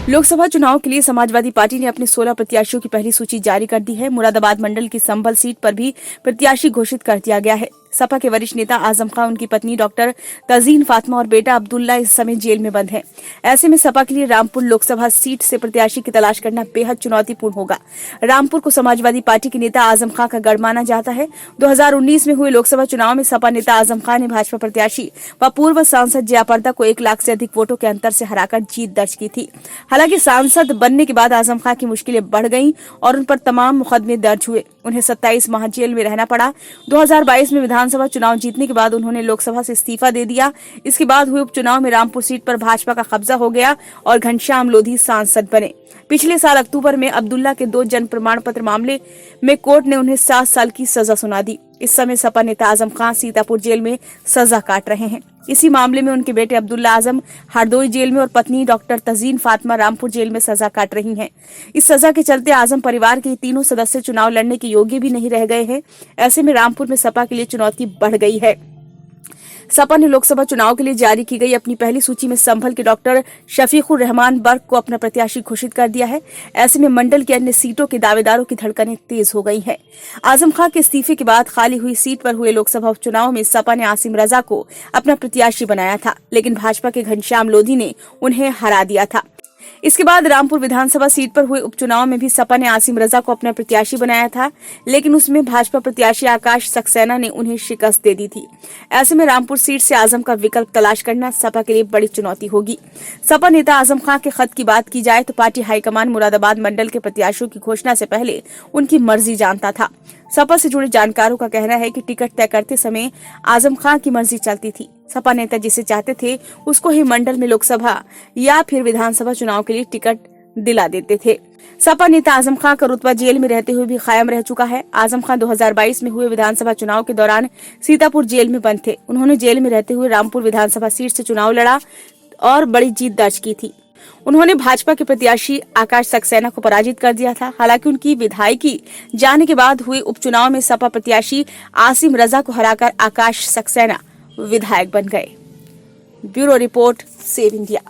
लोकसभा चुनाव के लिए समाजवादी पार्टी ने अपने 16 प्रत्याशियों की पहली सूची जारी कर दी है। मुरादाबाद मंडल की संभल सीट पर भी प्रत्याशी घोषित कर दिया गया है। सपा के वरिष्ठ नेता आजम खां, उनकी पत्नी डॉक्टर तजीन फातिमा और बेटा अब्दुल्ला इस समय जेल में बंद हैं। ऐसे में सपा के लिए रामपुर लोकसभा सीट से प्रत्याशी की तलाश करना बेहद चुनौतीपूर्ण होगा। रामपुर को समाजवादी पार्टी के नेता आजम खां का गढ़ माना जाता है। 2019 में हुए लोकसभा चुनाव में सपा नेता आजम खां ने भाजपा प्रत्याशी व पूर्व सांसद जयाप्रदा को 1 लाख से अधिक वोटों के अंतर से हराकर जीत दर्ज की थी। हालांकि सांसद बनने के बाद आजम खां की मुश्किलें बढ़ गईं और उन पर तमाम मुकदमे दर्ज हुए। उन्हें 27 माह जेल में रहना पड़ा। 2022 में विधानसभा चुनाव जीतने के बाद उन्होंने लोकसभा से इस्तीफा दे दिया। इसके बाद हुए उपचुनाव में रामपुर सीट पर भाजपा का कब्जा हो गया और घनश्याम लोधी सांसद बने। पिछले साल अक्टूबर में अब्दुल्ला के 2 जन्म प्रमाण पत्र मामले में कोर्ट ने उन्हें 7 साल की सजा सुना दी। इस समय सपा नेता आजम खां सीतापुर जेल में सजा काट रहे हैं। इसी मामले में उनके बेटे अब्दुल्ला आजम हरदोई जेल में और पत्नी डॉक्टर तजीन फातिमा रामपुर जेल में सजा काट रही हैं। इस सजा के चलते आजम परिवार के तीनों सदस्य चुनाव लड़ने के योग्य भी नहीं रह गए हैं। ऐसे में रामपुर में सपा के लिए चुनौती बढ़ गई है। सपा ने लोकसभा चुनाव के लिए जारी की गई अपनी पहली सूची में संभल के डॉक्टर शफीकुर रहमान बर्क को अपना प्रत्याशी घोषित कर दिया है। ऐसे में मंडल की अन्य सीटों के दावेदारों की धड़कनें तेज हो गई हैं। आजम खां के इस्तीफे के बाद खाली हुई सीट पर हुए लोकसभा उपचुनाव में सपा ने आसिम रजा को अपना प्रत्याशी बनाया था, लेकिन भाजपा के घनश्याम लोधी ने उन्हें हरा दिया था। इसके बाद रामपुर विधानसभा सीट पर हुए उपचुनाव में भी सपा ने आसिम रजा को अपना प्रत्याशी बनाया था, लेकिन उसमें भाजपा प्रत्याशी आकाश सक्सेना ने उन्हें शिकस्त दे दी थी। ऐसे में रामपुर सीट से आजम का विकल्प तलाश करना सपा के लिए बड़ी चुनौती होगी। सपा नेता आजम खां के खत की बात की जाए तो पार्टी हाईकमान मुरादाबाद मंडल के प्रत्याशियों की घोषणा से पहले उनकी मर्जी जानता था। सपा से जुड़े जानकारों का कहना है कि टिकट तय करते समय आजम खां की मर्जी चलती थी। सपा नेता जिसे चाहते थे उसको ही मंडल में लोकसभा या फिर विधानसभा चुनाव के लिए टिकट दिला देते थे। सपा नेता आजम खां का रुतबा जेल में रहते हुए भी कायम रह चुका है। आजम खां 2022 में हुए विधानसभा चुनाव के दौरान सीतापुर जेल में बंद थे। उन्होंने जेल में रहते हुए रामपुर विधानसभा सीट से चुनाव लड़ा और बड़ी जीत दर्ज की थी। उन्होंने भाजपा के प्रत्याशी आकाश सक्सेना को पराजित कर दिया था। हालांकि उनकी विधायकी जाने के बाद हुए उपचुनाव में सपा प्रत्याशी आसिम रजा को हराकर आकाश सक्सेना विधायक बन गए। Bureau report, save India.